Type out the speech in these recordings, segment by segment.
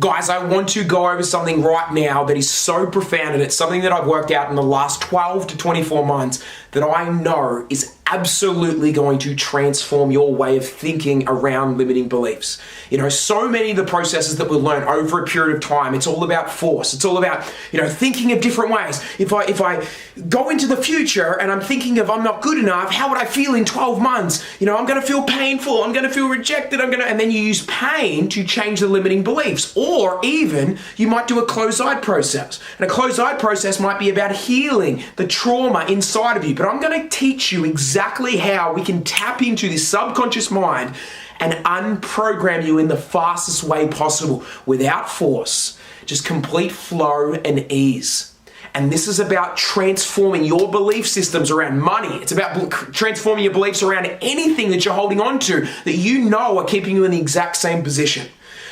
Guys, I want to go over something right now that is so profound, and it's something that I've worked out in the last 12 to 24 months that I know is absolutely going to transform your way of thinking around limiting beliefs. You know, so many of the processes that we'll learn over a period of time, it's all about force. It's all about, thinking of different ways. If I go into the future and I'm thinking of I'm not good enough, how would I feel in 12 months? I'm going to feel painful. I'm going to feel rejected. And then you use pain to change the limiting beliefs. Or even you might do a closed-eye process. And a closed-eye process might be about healing the trauma inside of you. But I'm going to teach you exactly how we can tap into this subconscious mind and unprogram you in the fastest way possible without force, just complete flow and ease. And this is about transforming your belief systems around money. It's about transforming your beliefs around anything that you're holding on to that you know are keeping you in the exact same position.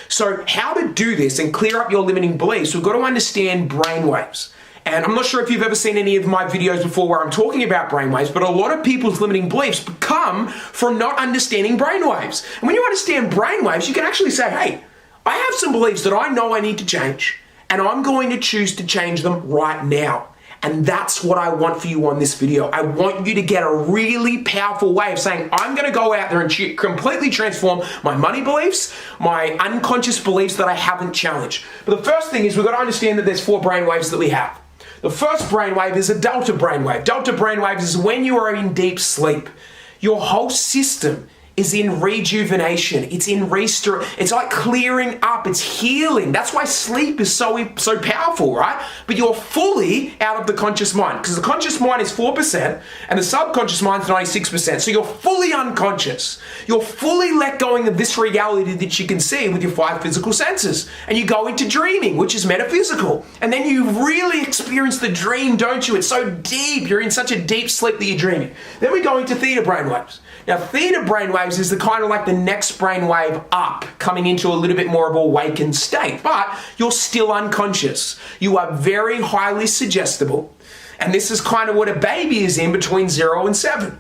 So how to do this and clear up your limiting beliefs, we've got to understand brainwaves. And I'm not sure if you've ever seen any of my videos before where I'm talking about brainwaves, but a lot of people's limiting beliefs come from not understanding brainwaves. And when you understand brainwaves, you can actually say, hey, I have some beliefs that I know I need to change, and I'm going to choose to change them right now. And that's what I want for you on this video. I want you to get a really powerful way of saying, I'm going to go out there and completely transform my money beliefs, my unconscious beliefs that I haven't challenged. But the first thing is we've got to understand that there's 4 brainwaves that we have. The first brainwave is a delta brainwave. Delta brainwaves is when you are in deep sleep. Your whole system is in rejuvenation. It's in restore. It's like clearing up. It's healing. That's why sleep is so powerful, right? But you're fully out of the conscious mind, because the conscious mind is 4% and the subconscious mind is 96%. So you're fully unconscious. You're fully let going of this reality that you can see with your 5 physical senses. And you go into dreaming, which is metaphysical. And then you really experience the dream, don't you? It's so deep. You're in such a deep sleep that you're dreaming. Then we go into theta brainwaves. Now, theta brainwaves is the kind of like the next brainwave up, coming into a little bit more of an awakened state, but you're still unconscious. You are very highly suggestible, and this is kind of what a baby is in between 0 and 7.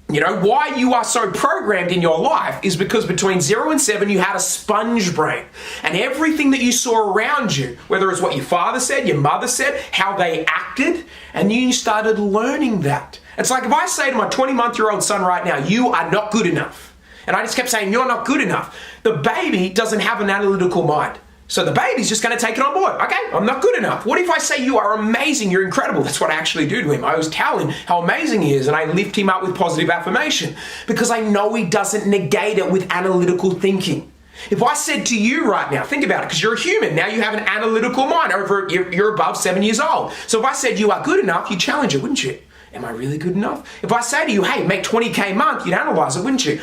Why you are so programmed in your life is because between 0 and 7, you had a sponge brain. And everything that you saw around you, whether it's what your father said, your mother said, how they acted, and you started learning that. It's like if I say to my 20-month-old son right now, you are not good enough. And I just kept saying, you're not good enough. The baby doesn't have an analytical mind. So the baby's just going to take it on board. Okay, I'm not good enough. What if I say you are amazing, you're incredible? That's what I actually do to him. I always tell him how amazing he is, and I lift him up with positive affirmation because I know he doesn't negate it with analytical thinking. If I said to you right now, think about it, because you're a human, now you have an analytical mind, you're above 7 years old. So if I said you are good enough, you'd challenge it, wouldn't you? Am I really good enough? If I say to you, hey, make 20K a month, you'd analyze it, wouldn't you?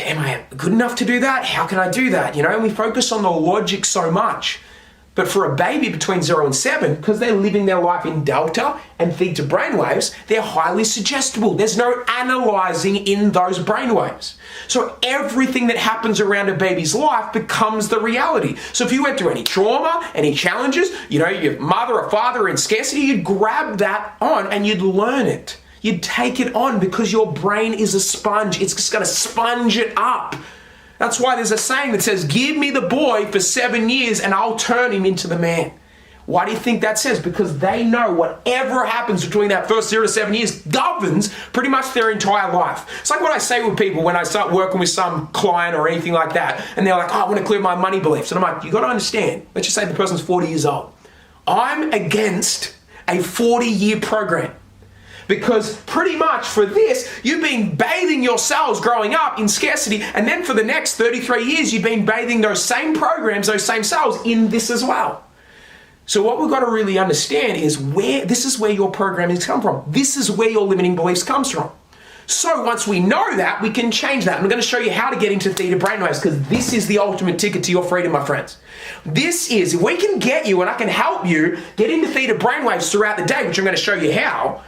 Am I good enough to do that? How can I do that? And we focus on the logic so much. But for a baby between 0 and 7, because they're living their life in delta and theta brainwaves, they're highly suggestible. There's no analyzing in those brainwaves. So everything that happens around a baby's life becomes the reality. So if you went through any trauma, any challenges, your mother or father are in scarcity, you'd grab that on and you'd learn it. You'd take it on because your brain is a sponge. It's just going to sponge it up. That's why there's a saying that says, give me the boy for 7 years and I'll turn him into the man. Why do you think that says? Because they know whatever happens between that first 0 to 7 years governs pretty much their entire life. It's like what I say with people when I start working with some client or anything like that, and they're like, oh, I want to clear my money beliefs. And I'm like, you got to understand, let's just say the person's 40 years old. I'm against a 40-year program. Because pretty much for this, you've been bathing your cells growing up in scarcity, and then for the next 33 years, you've been bathing those same programs, those same cells in this as well. So what we've got to really understand is this is where your programming comes from. This is where your limiting beliefs comes from. So once we know that, we can change that. I'm going to show you how to get into theta brainwaves, because this is the ultimate ticket to your freedom, my friends. This is, if we can get you and I can help you get into theta brainwaves throughout the day, which I'm going to show you how,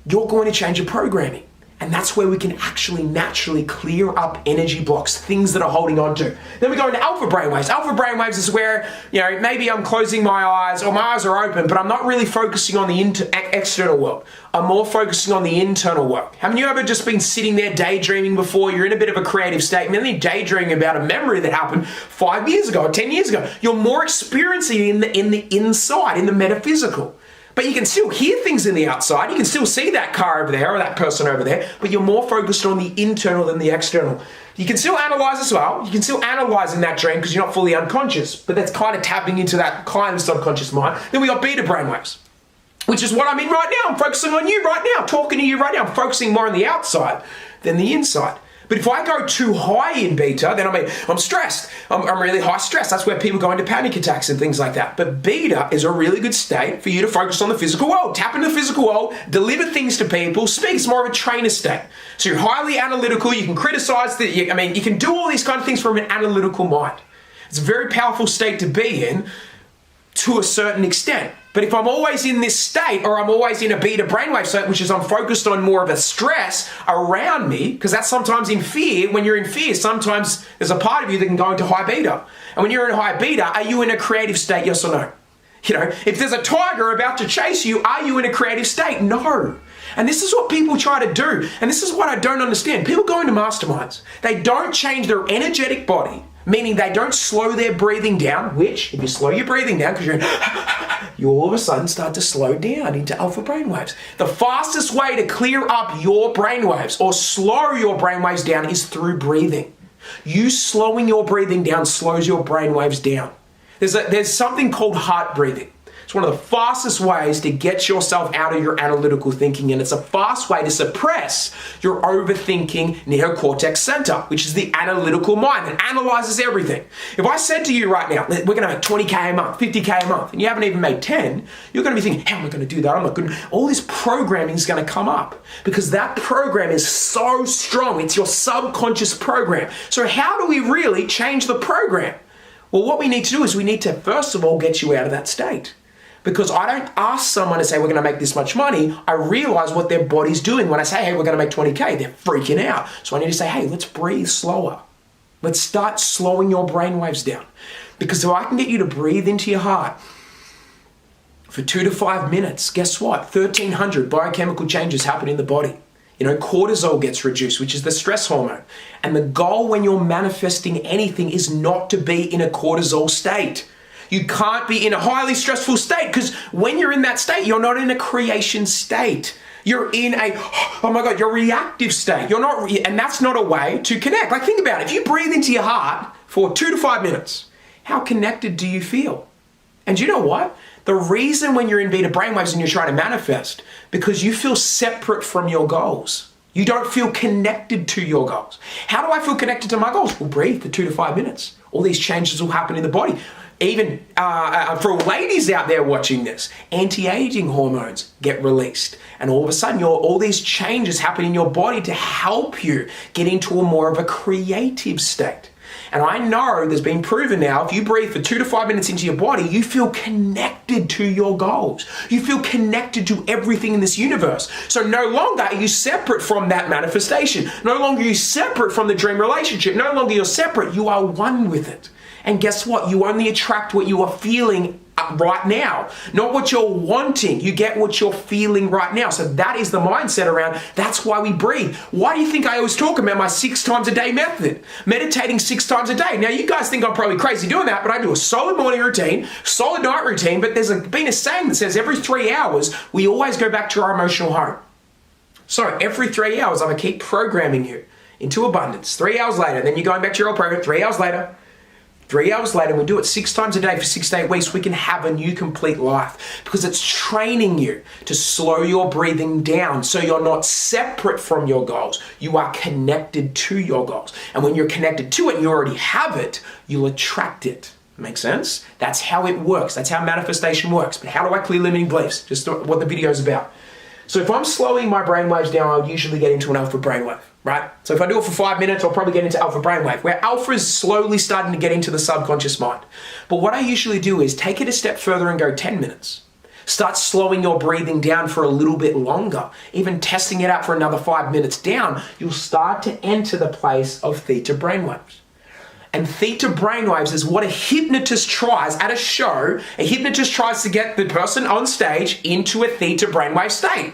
you're going to change your programming. And that's where we can actually naturally clear up energy blocks, things that are holding on to. Then we go into alpha brainwaves. Alpha brainwaves is where, maybe I'm closing my eyes or my eyes are open, but I'm not really focusing on the external world. I'm more focusing on the internal world. Haven't you ever just been sitting there daydreaming before? You're in a bit of a creative state, and then you're daydreaming about a memory that happened 5 years ago or 10 years ago. You're more experiencing in the inside, in the metaphysical. But you can still hear things in the outside. You can still see that car over there or that person over there, but you're more focused on the internal than the external. You can still analyze as well. You can still analyze in that dream because you're not fully unconscious, but that's kind of tapping into that kind of subconscious mind. Then we got beta brainwaves, which is what I'm in right now. I'm focusing on you right now, talking to you right now. I'm focusing more on the outside than the inside. But if I go too high in beta, then I'm stressed. I'm really high stress. That's where people go into panic attacks and things like that. But beta is a really good state for you to focus on the physical world. Tap into the physical world, deliver things to people, speak. It's more of a trainer state. So you're highly analytical. You can criticize. You can do all these kind of things from an analytical mind. It's a very powerful state to be in to a certain extent. But if I'm always in this state, or I'm always in a beta brainwave state, which is I'm focused on more of a stress around me, because that's sometimes in fear. When you're in fear, sometimes there's a part of you that can go into high beta. And when you're in high beta, are you in a creative state, yes or no? If there's a tiger about to chase you, are you in a creative state? No. And this is what people try to do. And this is what I don't understand. People go into masterminds. They don't change their energetic body, meaning they don't slow their breathing down, which, if you slow your breathing down, because you all of a sudden start to slow down into alpha brainwaves. The fastest way to clear up your brainwaves or slow your brainwaves down is through breathing. You slowing your breathing down slows your brainwaves down. There's something called heart breathing. It's one of the fastest ways to get yourself out of your analytical thinking, and it's a fast way to suppress your overthinking neocortex center, which is the analytical mind that analyzes everything. If I said to you right now, we're going to make 20K a month, 50K a month, and you haven't even made 10, you're going to be thinking, how am I going to do that? I'm not going to. All this programming is going to come up because that program is so strong. It's your subconscious program. So how do we really change the program? Well, what we need to do is we need to, first of all, get you out of that state. Because I don't ask someone to say, we're going to make this much money. I realize what their body's doing. When I say, hey, we're going to make 20K, they're freaking out. So I need to say, hey, let's breathe slower. Let's start slowing your brainwaves down. Because if I can get you to breathe into your heart for 2 to 5 minutes, guess what? 1,300 biochemical changes happen in the body. Cortisol gets reduced, which is the stress hormone. And the goal when you're manifesting anything is not to be in a cortisol state. You can't be in a highly stressful state because when you're in that state, you're not in a creation state. You're in your reactive state. You're not, and that's not a way to connect. Like, think about it. If you breathe into your heart for 2 to 5 minutes, how connected do you feel? And you know what? The reason when you're in beta brainwaves and you're trying to manifest, because you feel separate from your goals. You don't feel connected to your goals. How do I feel connected to my goals? Well, breathe for 2 to 5 minutes. All these changes will happen in the body. Even for ladies out there watching this, anti-aging hormones get released. And all of a sudden, all these changes happen in your body to help you get into a more of a creative state. And I know there's been proven now, if you breathe for 2 to 5 minutes into your body, you feel connected to your goals. You feel connected to everything in this universe. So no longer are you separate from that manifestation. No longer are you separate from the dream relationship. No longer you're separate. You are one with it. And guess what? You only attract what you are feeling right now, not what you're wanting. You get what you're feeling right now. So that is the mindset around, that's why we breathe. Why do you think I always talk about my 6 times a day method? Meditating 6 times a day. Now, you guys think I'm probably crazy doing that, but I do a solid morning routine, solid night routine, but there's been a saying that says every 3 hours, we always go back to our emotional home. So every 3 hours, I'm going to keep programming you into abundance. 3 hours later, then you're going back to your old program, 3 hours later. 3 hours later, we do it 6 times a day for 6 to 8 weeks, we can have a new complete life because it's training you to slow your breathing down so you're not separate from your goals. You are connected to your goals. And when you're connected to it and you already have it, you'll attract it. Make sense? That's how it works. That's how manifestation works. But how do I clear limiting beliefs? Just what the video is about. So if I'm slowing my brainwaves down, I'll usually get into an alpha brainwave, right? So if I do it for 5 minutes, I'll probably get into alpha brainwave, where alpha is slowly starting to get into the subconscious mind. But what I usually do is take it a step further and go 10 minutes. Start slowing your breathing down for a little bit longer. Even testing it out for another 5 minutes down, you'll start to enter the place of theta brainwaves. And theta brainwaves is what a hypnotist tries at a show. A hypnotist tries to get the person on stage into a theta brainwave state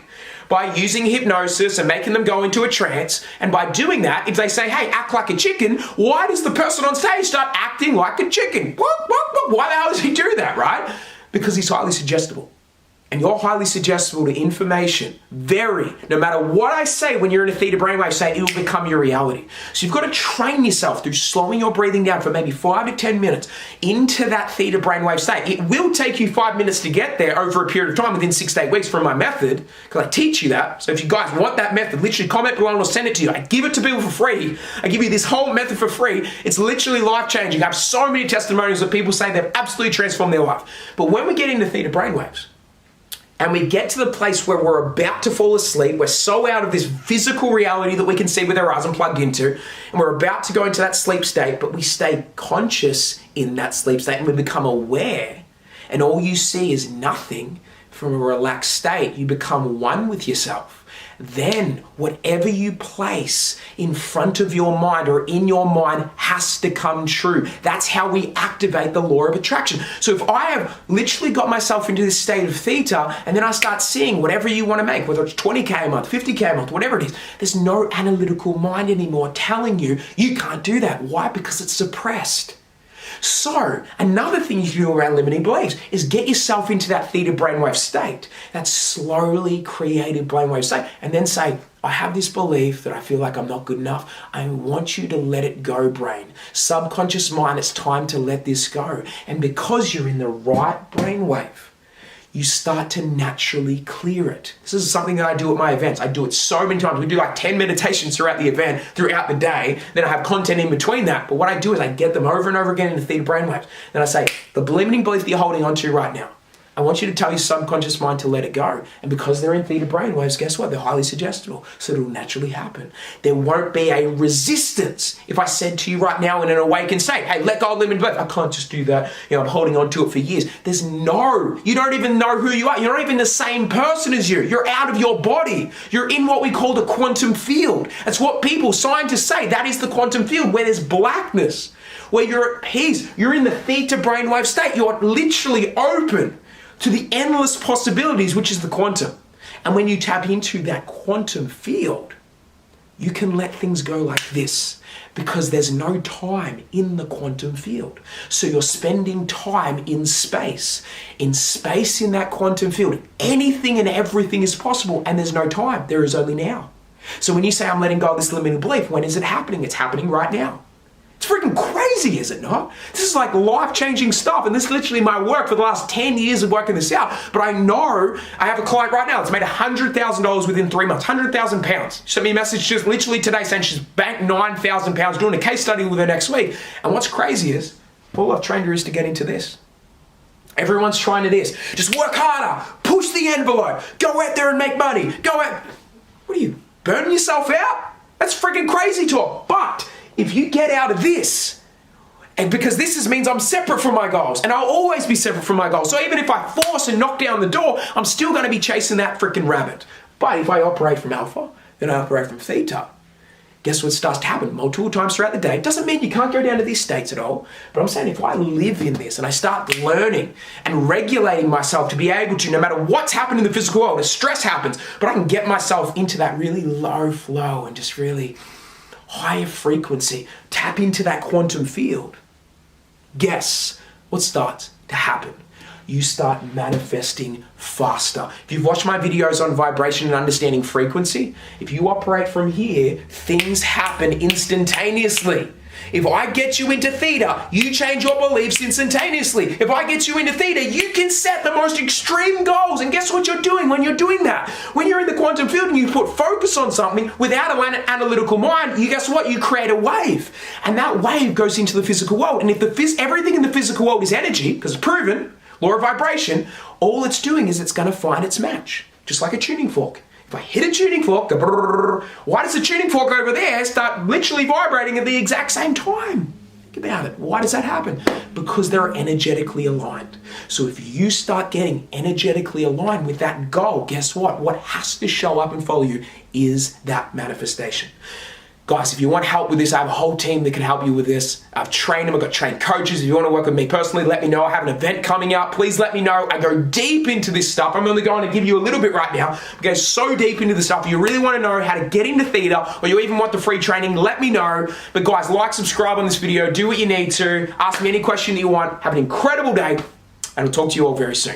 by using hypnosis and making them go into a trance. And by doing that, if they say, hey, act like a chicken, why does the person on stage start acting like a chicken? Why the hell does he do that, right? Because he's highly suggestible. And you're highly suggestible to information. No matter what I say when you're in a theta brainwave state, it will become your reality. So you've got to train yourself through slowing your breathing down for maybe 5 to 10 minutes into that theta brainwave state. It will take you 5 minutes to get there over a period of time within 6 to 8 weeks from my method, because I teach you that. So if you guys want that method, literally comment below and I'll send it to you. I give it to people for free. I give you this whole method for free. It's literally life-changing. I have so many testimonials of people say they've absolutely transformed their life. But when we get into theta brainwaves, and we get to the place where we're about to fall asleep, we're so out of this physical reality that we can see with our eyes and plugged into, and we're about to go into that sleep state, but we stay conscious in that sleep state and we become aware, and all you see is nothing from a relaxed state. You become one with yourself. Then whatever you place in front of your mind or in your mind has to come true. That's how we activate the law of attraction. So if I have literally got myself into this state of theta and then I start seeing whatever you want to make, whether it's 20K a month, 50K a month, whatever it is, there's no analytical mind anymore telling you you can't do that. Why? Because it's suppressed. So another thing you do around limiting beliefs is get yourself into that theta brainwave state, that slowly created brainwave state, and then say, I have this belief that I feel like I'm not good enough. I want you to let it go, brain. Subconscious mind, it's time to let this go. And because you're in the right brainwave, you start to naturally clear it. This is something that I do at my events. I do it so many times. We do like 10 meditations throughout the event, throughout the day. Then I have content in between that. But what I do is I get them over and over again into theta brainwaves. Then I say, the limiting belief that you're holding on to right now, I want you to tell your subconscious mind to let it go. And because they're in theta brainwaves, guess what? They're highly suggestible. So it'll naturally happen. There won't be a resistance. If I said to you right now in an awakened state, hey, let go of limiting belief. I can't just do that. I'm holding on to it for years. You don't even know who you are. You're not even the same person as you. You're out of your body. You're in what we call the quantum field. That's what scientists say. That is the quantum field where there's blackness, where you're at peace. You're in the theta brainwave state. You're literally open to the endless possibilities, which is the quantum. And when you tap into that quantum field, you can let things go like this because there's no time in the quantum field. So you're spending time in space. In space in that quantum field, anything and everything is possible, and there's no time. There is only now. So when you say, I'm letting go of this limiting belief, when is it happening? It's happening right now. It's freaking crazy, is it not? This is like life-changing stuff, and this is literally my work for the last 10 years of working this out. But I know I have a client right now that's made $100,000 within 3 months, 100,000 pounds. She sent me a message just literally today saying she's banked 9,000 pounds, doing a case study with her next week. And what's crazy is, all I've trained her is to get into this. Everyone's trying to this. Just work harder, push the envelope, go out there and make money, go out. What are you, burning yourself out? That's freaking crazy talk. But if you get out of this, and because this means I'm separate from my goals, and I'll always be separate from my goals. So even if I force and knock down the door, I'm still going to be chasing that freaking rabbit. But if I operate from alpha, then I operate from theta. Guess what starts to happen multiple times throughout the day? It doesn't mean you can't go down to these states at all. But I'm saying if I live in this and I start learning and regulating myself to be able to, no matter what's happened in the physical world, if stress happens, but I can get myself into that really low flow and just really higher frequency, tap into that quantum field. Guess what starts to happen? You start manifesting faster. If you've watched my videos on vibration and understanding frequency, if you operate from here, things happen instantaneously. If I get you into theta, you change your beliefs instantaneously. If I get you into theta, you can set the most extreme goals. And guess what you're doing when you're doing that? When you're in the quantum field and you put focus on something without an analytical mind, guess what? You create a wave. And that wave goes into the physical world. And if everything in the physical world is energy, because it's proven, law of vibration, all it's doing is it's going to find its match. Just like a tuning fork. If I hit a tuning fork, the brrr, why does the tuning fork over there start literally vibrating at the exact same time? Think about it. Why does that happen? Because they're energetically aligned. So if you start getting energetically aligned with that goal, guess what? What has to show up and follow you is that manifestation. Guys, if you want help with this, I have a whole team that can help you with this. I've trained them, I've got trained coaches. If you want to work with me personally, let me know. I have an event coming up. Please let me know. I go deep into this stuff. I'm only going to give you a little bit right now. I go so deep into the stuff. If you really want to know how to get into theater, or you even want the free training, let me know. But guys, like, subscribe on this video. Do what you need to. Ask me any question that you want. Have an incredible day, and I'll talk to you all very soon.